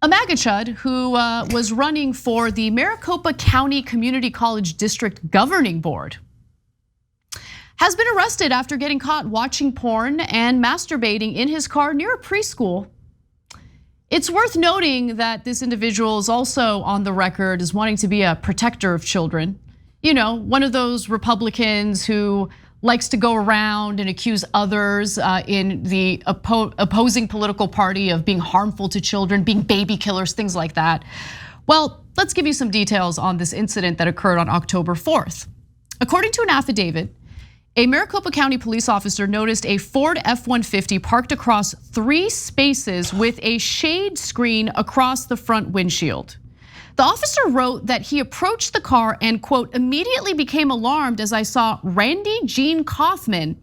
A MAGA Chud who was running for the Maricopa County Community College District Governing Board has been arrested after getting caught watching porn and masturbating in his car near a preschool. It's worth noting that this individual is also on the record as wanting to be a protector of children. You know, one of those Republicans who likes to go around and accuse others in the opposing political party of being harmful to children, being baby killers, things like that. Well, let's give you some details on this incident that occurred on October 4th. According to an affidavit, a Maricopa County police officer noticed a Ford F-150 parked across 3 spaces with a shade screen across the front windshield. The officer wrote that he approached the car and, quote, immediately became alarmed as I saw Randy Gene Kaufman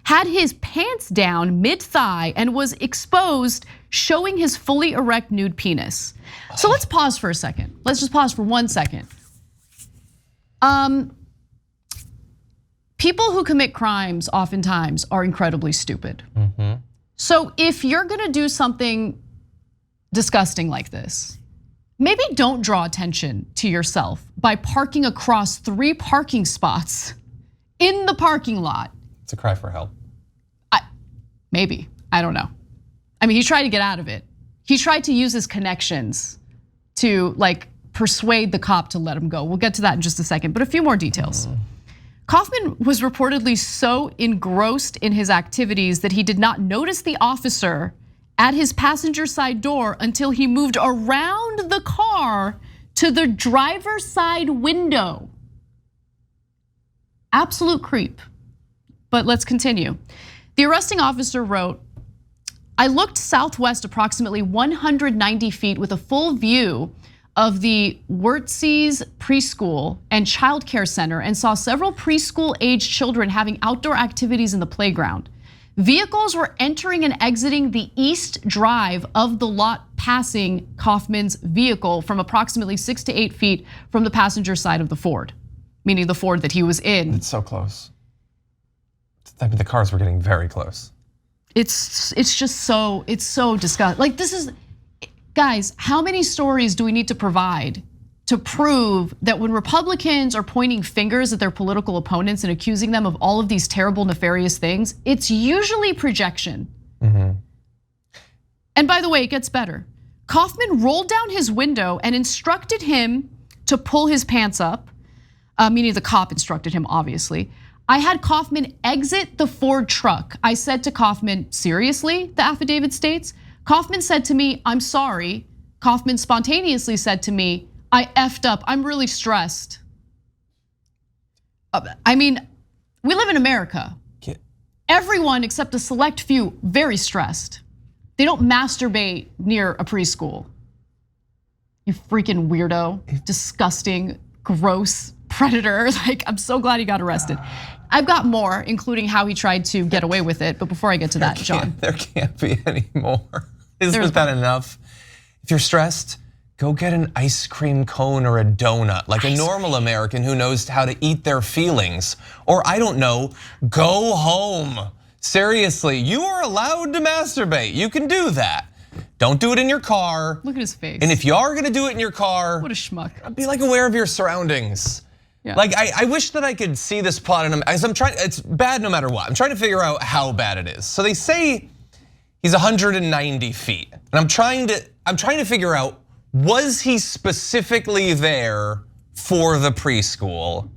had his pants down mid-thigh and was exposed, showing his fully erect nude penis. So let's pause for a second. Let's just pause for 1 second. People who commit crimes oftentimes are incredibly stupid. So if you're gonna do something disgusting like this, maybe don't draw attention to yourself by parking across 3 parking spots in the parking lot. It's a cry for help. Maybe, I don't know. I mean, he tried to get out of it. He tried to use his connections to like persuade the cop to let him go. We'll get to that in just a second, but a few more details. Kaufman was reportedly so engrossed in his activities that he did not notice the officer at his passenger side door until he moved around the car to the driver's side window. Absolute creep. But let's continue. The arresting officer wrote, I looked southwest approximately 190 feet with a full view of the Wirtzels Preschool and Child Care Center and saw several preschool-aged children having outdoor activities in the playground. Vehicles were entering and exiting the east drive of the lot, passing Kaufman's vehicle from approximately 6 to 8 feet from the passenger side of the Ford, meaning the Ford that he was in. It's so close. I mean, the cars were getting very close. It's just so, it's so disgusting. Like this is, guys, how many stories do we need to provide to prove that when Republicans are pointing fingers at their political opponents and accusing them of all of these terrible, nefarious things, it's usually projection. And by the way, it gets better. Kaufman rolled down his window and instructed him to pull his pants up, meaning the cop instructed him, obviously. I had Kaufman exit the Ford truck. I said to Kaufman, seriously, the affidavit states? Kaufman said to me, I'm sorry. Kaufman spontaneously said to me, I effed up, I'm really stressed. I mean, we live in America. Everyone except a select few, very stressed. They don't masturbate near a preschool. You freaking weirdo, disgusting, gross predator. Like, I'm so glad he got arrested. I've got more, including how he tried to get away with it, but before I get to that, John. There can't be any more. Isn't that enough? If you're stressed, go get an ice cream cone or a donut, like a normal American who knows how to eat their feelings. Or I don't know, go home. Seriously, you are allowed to masturbate. You can do that. Don't do it in your car. Look at his face. And if you are gonna do it in your car, what a schmuck. Be like aware of your surroundings. Yeah. Like I wish that I could see this plot, and as I'm trying, it's bad no matter what. I'm trying to figure out how bad it is. So they say he's 190 feet, and I'm trying to figure out, was he specifically there for the preschool,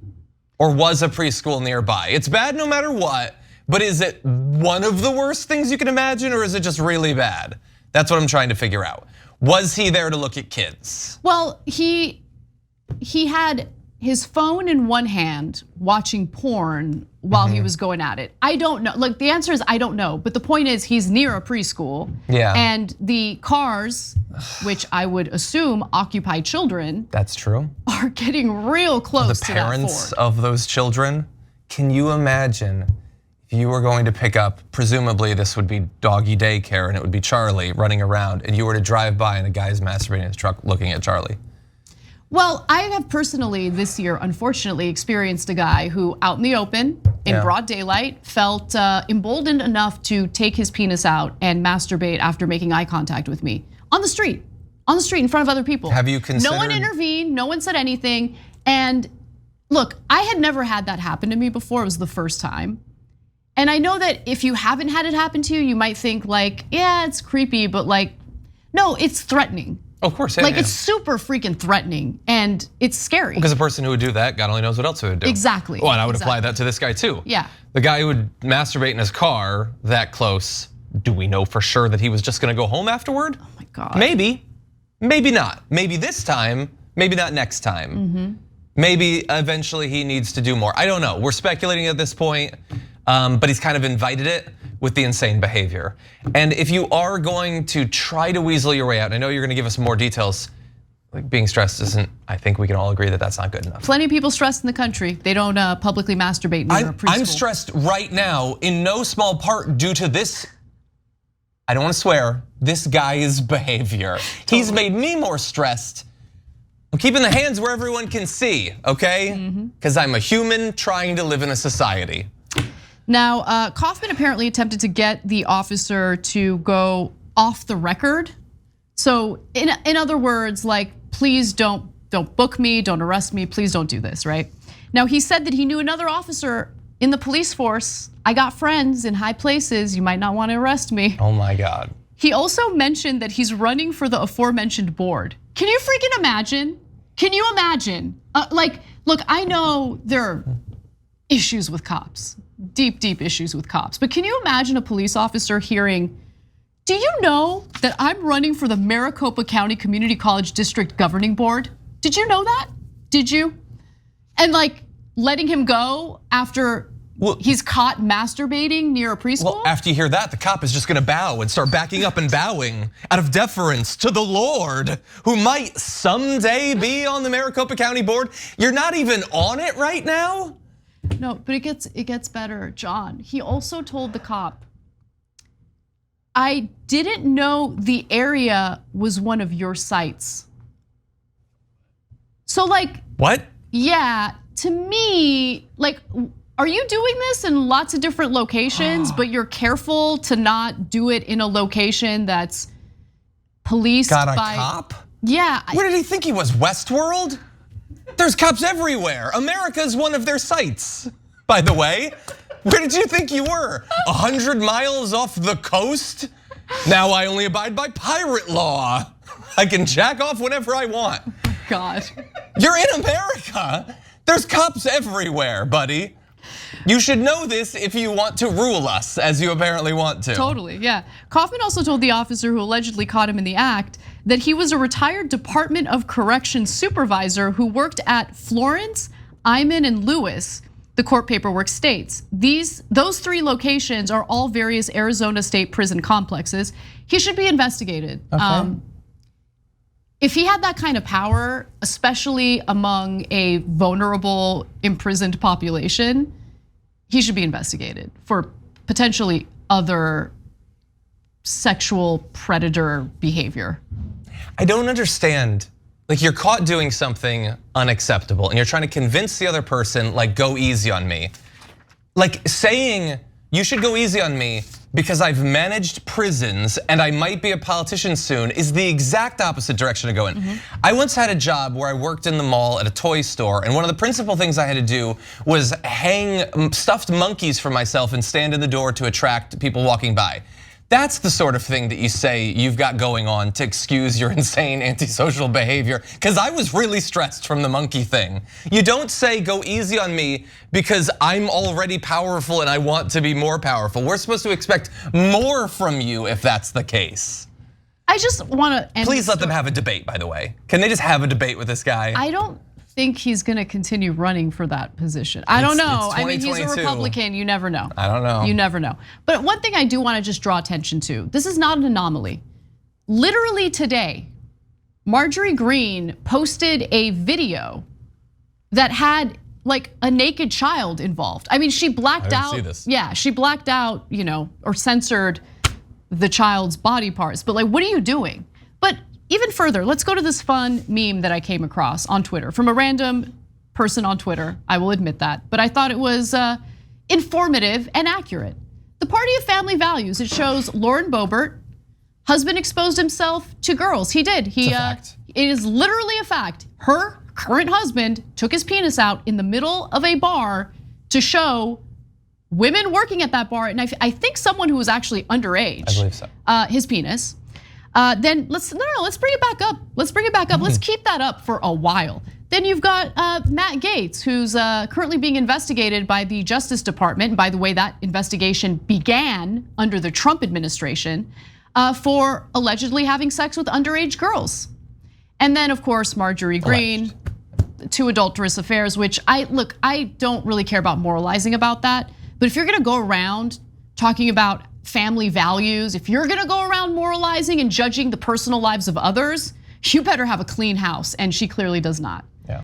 or was a preschool nearby? It's bad no matter what, but is it one of the worst things you can imagine, or is it just really bad? That's what I'm trying to figure out. Was he there to look at kids? Well, he had his phone in one hand watching porn while he was going at it. I don't know, like the answer is I don't know, but the point is he's near a preschool. Yeah. And the cars, which I would assume occupy children. That's true. Are getting real close to that Ford. The parents of those children, can you imagine if you were going to pick up, presumably this would be doggy daycare and it would be Charlie running around, and you were to drive by and a guy's masturbating in his truck looking at Charlie? Well, I have personally this year, unfortunately, experienced a guy who out in the open, in broad daylight, felt emboldened enough to take his penis out and masturbate after making eye contact with me on the street, on the street in front of other people. Have you considered? No one intervened, no one said anything. And look, I had never had that happen to me before. It was the first time. And I know that if you haven't had it happen to you, you might think like, yeah, it's creepy, but like, no, it's threatening. Of course, like it's super freaking threatening and it's scary. Because the person who would do that, God only knows what else he would do. Exactly. Well, and I would apply that to this guy too. Yeah. The guy who would masturbate in his car that close, do we know for sure that he was just gonna go home afterward? Oh my God. Maybe, maybe not. Maybe this time, maybe not next time. Maybe eventually he needs to do more. I don't know, we're speculating at this point, but he's kind of invited it with the insane behavior. And if you are going to try to weasel your way out, and I know you're gonna give us more details, like being stressed isn't, I think we can all agree that that's not good enough. Plenty of people stressed in the country. They don't publicly masturbate near a preschool. I'm stressed right now in no small part due to this, I don't wanna swear, this guy's behavior. Totally. He's made me more stressed. I'm keeping the hands where everyone can see, okay? Because I'm a human trying to live in a society. Now, Kaufman apparently attempted to get the officer to go off the record. So in other words, like, please don't book me, don't arrest me, please don't do this, right? Now he said that he knew another officer in the police force. I got friends in high places, you might not want to arrest me. Oh my God. He also mentioned that he's running for the aforementioned board. Can you freaking imagine? Can you imagine? Like, look, I know there are issues with cops, deep issues with cops. But can you imagine a police officer hearing, do you know that I'm running for the Maricopa County Community College District Governing Board? Did you know that? Did you? And like letting him go after he's caught masturbating near a preschool? Well, after you hear that, the cop is just gonna bow and start backing up and bowing out of deference to the Lord, who might someday be on the Maricopa County Board. You're not even on it right now? No, but it gets better, John. He also told the cop, I didn't know the area was one of your sites. So like, what? Yeah, to me, like, are you doing this in lots of different locations, but you're careful to not do it in a location that's policed by- Got a cop? Yeah. Where did he think he was, Westworld? There's cops everywhere. America's one of their sites, by the way. Where did you think you were? 100 miles off the coast? Now I only abide by pirate law. I can jack off whenever I want. Oh God. You're in America. There's cops everywhere, buddy. You should know this if you want to rule us, as you apparently want to. Totally, yeah. Kaufman also told the officer who allegedly caught him in the act that he was a retired Department of Corrections supervisor who worked at Florence, Eyman, and Lewis. The court paperwork states those 3 locations are all various Arizona state prison complexes. He should be investigated. Okay. If he had that kind of power, especially among a vulnerable imprisoned population, he should be investigated for potentially other sexual predator behavior. I don't understand. Like, you're caught doing something unacceptable and you're trying to convince the other person, like, go easy on me. Like saying you should go easy on me because I've managed prisons and I might be a politician soon is the exact opposite direction to go in. I once had a job where I worked in the mall at a toy store, and one of the principal things I had to do was hang stuffed monkeys for myself and stand in the door to attract people walking by. That's the sort of thing that you say you've got going on to excuse your insane antisocial behavior, because I was really stressed from the monkey thing. You don't say go easy on me because I'm already powerful and I want to be more powerful. We're supposed to expect more from you if that's the case. I just want to Please let them have a debate, by the way. Can they just have a debate with this guy? I don't think he's gonna continue running for that position. I don't know. I mean, he's a Republican, you never know. I don't know. You never know. But one thing I do want to just draw attention to, this is not an anomaly. Literally today, Marjorie Greene posted a video that had like a naked child involved. I mean, she blacked out. See this. Yeah, she blacked out, or censored the child's body parts. But like, what are you doing? But even further, let's go to this fun meme that I came across on Twitter from a random person on Twitter. I will admit that, but I thought it was informative and accurate. The Party of Family Values. It shows Lauren Boebert husband exposed himself to girls. He did. It is literally a fact. Her current husband took his penis out in the middle of a bar to show women working at that bar, and I think someone who was actually underage. I believe so. His penis. Then let's bring it back up. Let's bring it back up. Let's keep that up for a while. Then you've got Matt Gaetz, who's currently being investigated by the Justice Department. And by the way, that investigation began under the Trump administration for allegedly having sex with underage girls. And then, of course, Marjorie Greene, 2 adulterous affairs, which I don't really care about moralizing about that. But if you're gonna go around talking about family values, if you're gonna go around moralizing and judging the personal lives of others, you better have a clean house, and she clearly does not.